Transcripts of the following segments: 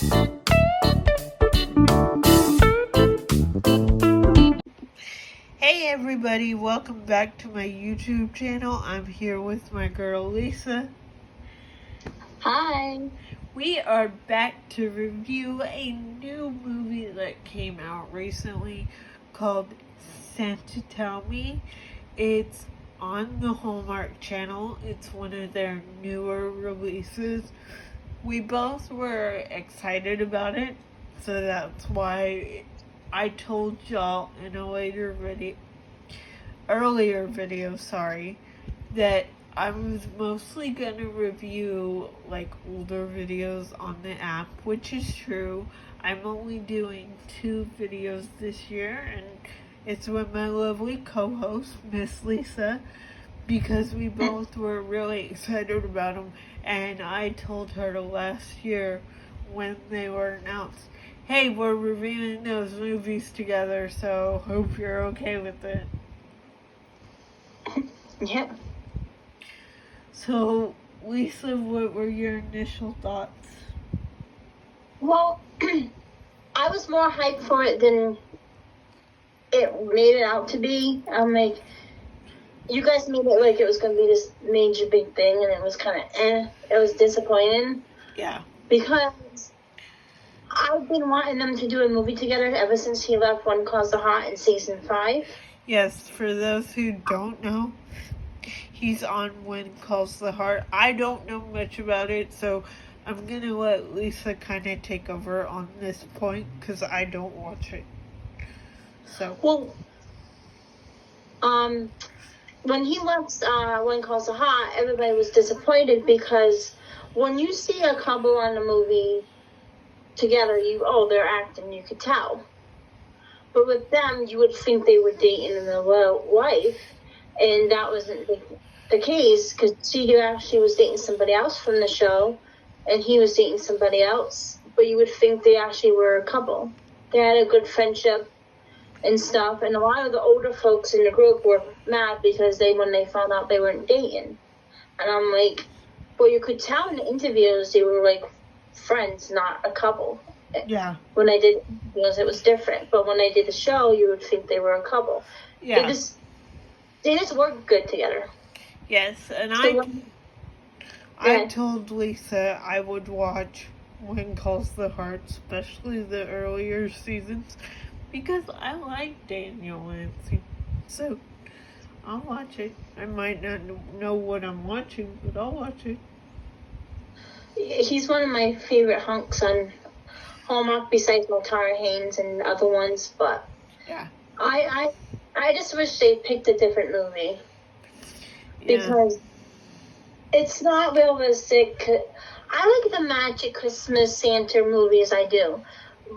Hey everybody, welcome back to my YouTube channel. I'm here with my girl Lisa. Hi. We are back to review a new movie that came out recently called Santa Tell Me. It's on the Hallmark channel. It's one of their newer releases. We both were excited about it, so that's why I told y'all in a earlier video, that I was mostly gonna review like older videos on the app, which is true. I'm only doing 2 videos this year, and it's with my lovely co-host, Miss Lisa, because we both were really excited about them, and I told her last year when they were announced, hey, we're reviewing those movies together, so hope you're okay with it. Yeah. So, Lisa, what were your initial thoughts? Well, I was more hyped for it than it made it out to be. I'm like, you guys made it like it was going to be this major big thing, and it was kind of It was disappointing. Yeah. Because I've been wanting them to do a movie together ever since he left One Calls the Heart in season 5. Yes, for those who don't know, he's on When Calls the Heart. I don't know much about it, so I'm going to let Lisa kind of take over on this point, because I don't watch it. So. Well, when he left One Calls the Heart, everybody was disappointed because when you see a couple on a movie together, they're acting, you could tell. But with them, you would think they were dating in real life, and that wasn't the case, because she actually was dating somebody else from the show, and he was dating somebody else, but you would think they actually were a couple. They had a good friendship and stuff, and a lot of the older folks in the group were mad because when they found out they weren't dating. And I'm like, well, you could tell in the interviews they were like friends, not a couple. Yeah. When I did interviews, it was different, but when I did the show, you would think they were a couple. Yeah. They just work good together. Yes, and So I told Lisa I would watch When Calls the Heart, especially the earlier seasons, because I like Daniel Lancey. So I'll watch it. I might not know what I'm watching, but I'll watch it. He's one of my favorite hunks on Hallmark, besides Tara Haynes and other ones, but yeah, I just wish they picked a different movie, because it's not realistic. I like the Magic Christmas Santa movies, I do,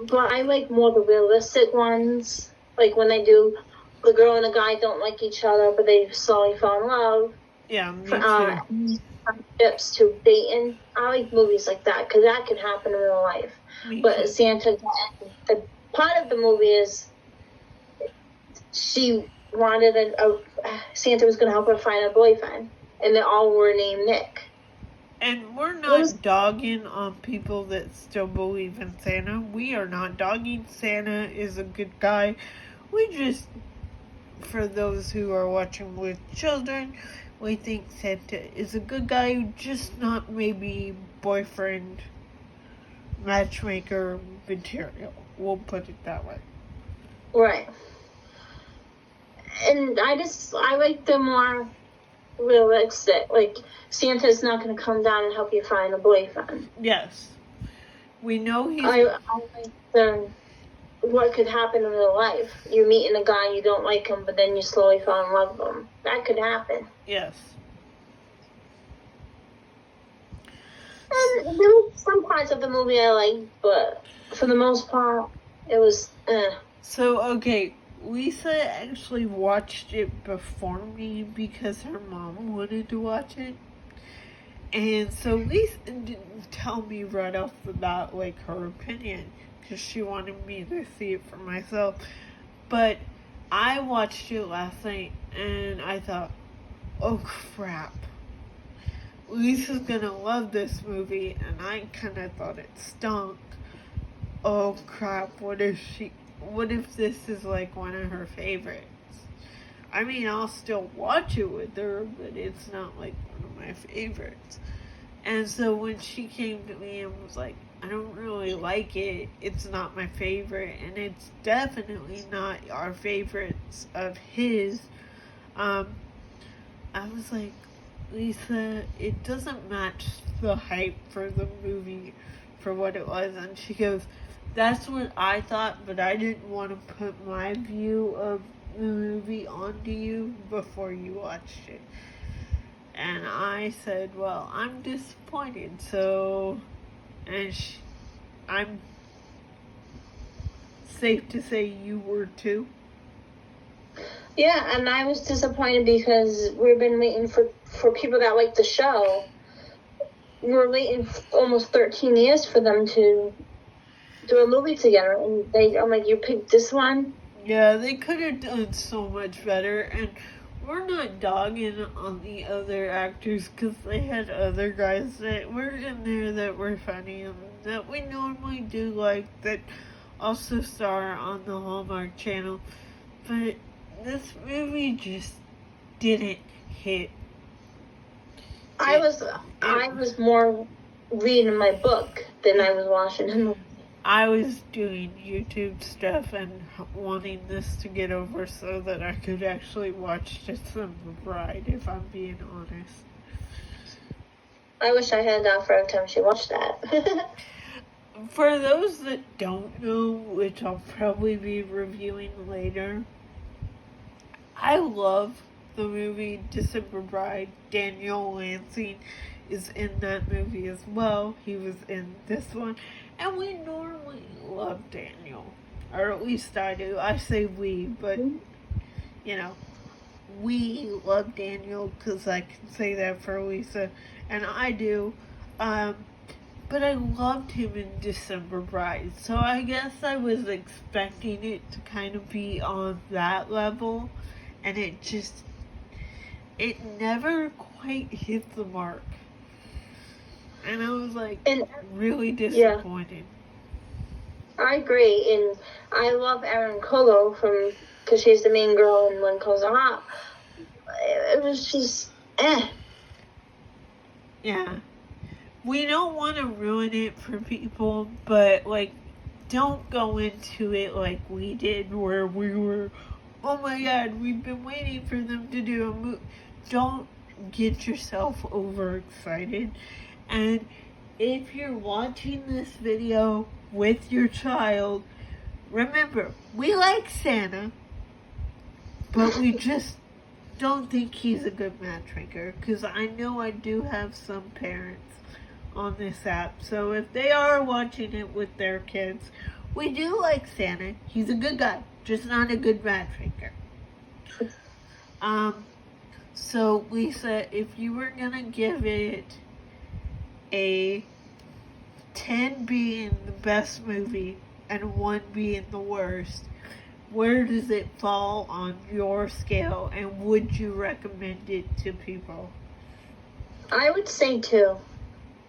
but I like more the realistic ones, like when they do the girl and the guy don't like each other, but they slowly fall in love. Yeah, me too. Tips to dating. I like movies like that, because that can happen in real life. But Santa, the part of the movie is she wanted Santa was going to help her find a boyfriend, and they all were named Nick. And we're not dogging on people that still believe in Santa. We are not dogging. Santa is a good guy. We just, for those who are watching with children, we think Santa is a good guy, just not maybe boyfriend, matchmaker material. We'll put it that way. Right. And I like the more realistic, like Santa's not going to come down and help you find a boyfriend. Yes. We know he's... I like what could happen in real life. You're meeting a guy, you don't like him, but then you slowly fall in love with him. That could happen. Yes. And there were some parts of the movie I liked, but for the most part, it was So, okay, Lisa actually watched it before me because her mom wanted to watch it. And so Lisa didn't tell me right off the bat, like, her opinion, because she wanted me to see it for myself. But I watched it last night, and I thought, oh crap, Lisa's gonna love this movie, and I kind of thought it stunk. oh crap, what if this is like one of her favorites? I mean, I'll still watch it with her, but it's not like one of my favorites. And so when she came to me and was like, I don't really like it, it's not my favorite, and it's definitely not our favorites of his, I was like, Lisa, it doesn't match the hype for the movie for what it was. And she goes, that's what I thought, but I didn't want to put my view of the movie onto you before you watched it. And I said, well, I'm disappointed, so, and I'm safe to say you were too. Yeah, and I was disappointed because we've been waiting for people that like the show. We're waiting almost 13 years for them to do a movie together, and I'm like, you picked this one? Yeah, they could have done so much better, and we're not dogging on the other actors because they had other guys that were in there that were funny and that we normally do like, that also star on the Hallmark channel. But this movie just didn't hit. I was more reading my book than I was watching the movie. I was doing YouTube stuff and wanting this to get over so that I could actually watch December Bride, if I'm being honest. I wish I had that for every time she watched that. For those that don't know, which I'll probably be reviewing later, I love the movie December Bride. Daniel Lansing is in that movie as well. He was in this one. And we normally love Daniel. Or at least I do. I say we, but, you know, we love Daniel because I can say that for Lisa. And I do. But I loved him in December Bride. So I guess I was expecting it to kind of be on that level. And it never quite hit the mark. And I was like, really disappointed. Yeah, I agree. And I love Erin Colo because she's the main girl in When Calls Are Hot. It was just, Yeah. We don't want to ruin it for people, but, like, don't go into it like we did, where we were, oh my god, we've been waiting for them to do a movie. Don't get yourself overexcited. And if you're watching this video with your child, remember, we like Santa, but we just don't think he's a good matchmaker, because I know I do have some parents on this app. So if they are watching it with their kids, we do like Santa. He's a good guy, just not a good matchmaker. So Lisa, if you were gonna give it a 10 being the best movie and 1 being the worst, where does it fall on your scale, and would you recommend it to people? I would say 2,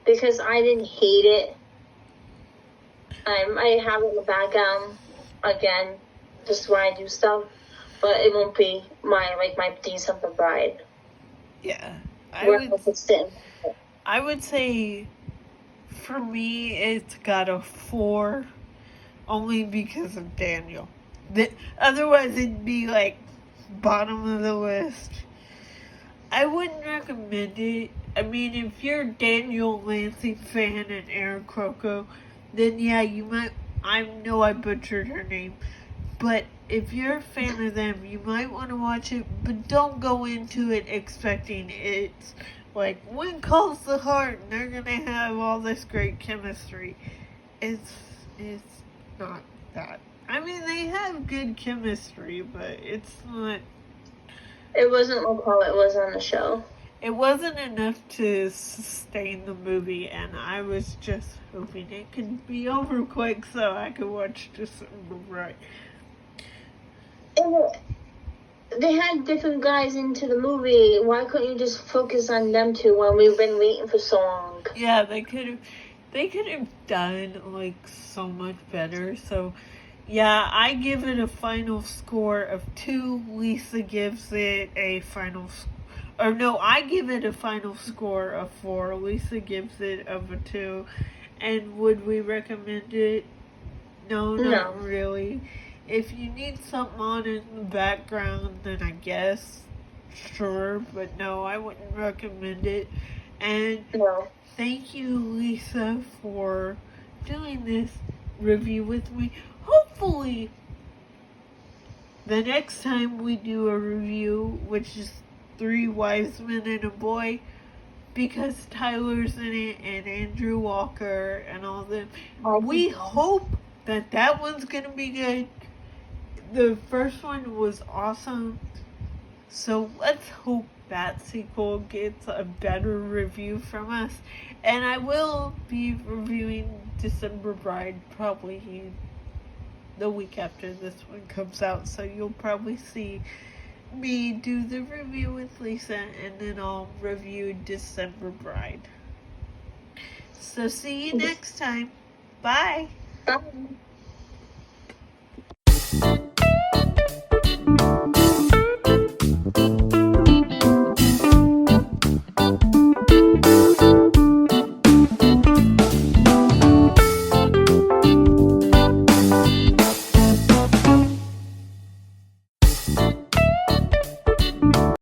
because I didn't hate it. I might have it in the background again, just where I do stuff, but it won't be my December Bride. Yeah, I would say, for me, it's got a 4, only because of Daniel. Otherwise, it'd be like bottom of the list. I wouldn't recommend it. I mean, if you're a Daniel Lansing fan and Aaron Croco, then yeah, you might. I know I butchered her name, but if you're a fan of them, you might want to watch it, but don't go into it expecting it's like When Calls the Heart and they're gonna have all this great chemistry. It's not that. I mean, they have good chemistry, but it's not. It wasn't like how it was on the show. It wasn't enough to sustain the movie, and I was just hoping it could be over quick so I could watch December Bride. They had different guys into the movie. Why couldn't you just focus on them 2 when we've been waiting for so long? Yeah, they could have. they could have done like so much better. So yeah, I give it a final score of 2. Lisa gives it a I give it a final score of 4. Lisa gives it of a 2. And would we recommend it? No, not really. If you need something on in the background, then I guess sure, but no, I wouldn't recommend it. And thank you, Lisa, for doing this review with me. Hopefully, the next time we do a review, which is 3 Wise Men and a Boy, because Tyler's in it and Andrew Walker and all them, we hope that one's gonna be good. The first one was awesome, so let's hope that sequel gets a better review from us. And I will be reviewing December Bride probably the week after this one comes out, so you'll probably see me do the review with Lisa, and then I'll review December Bride. So see you next time. Bye. Bye.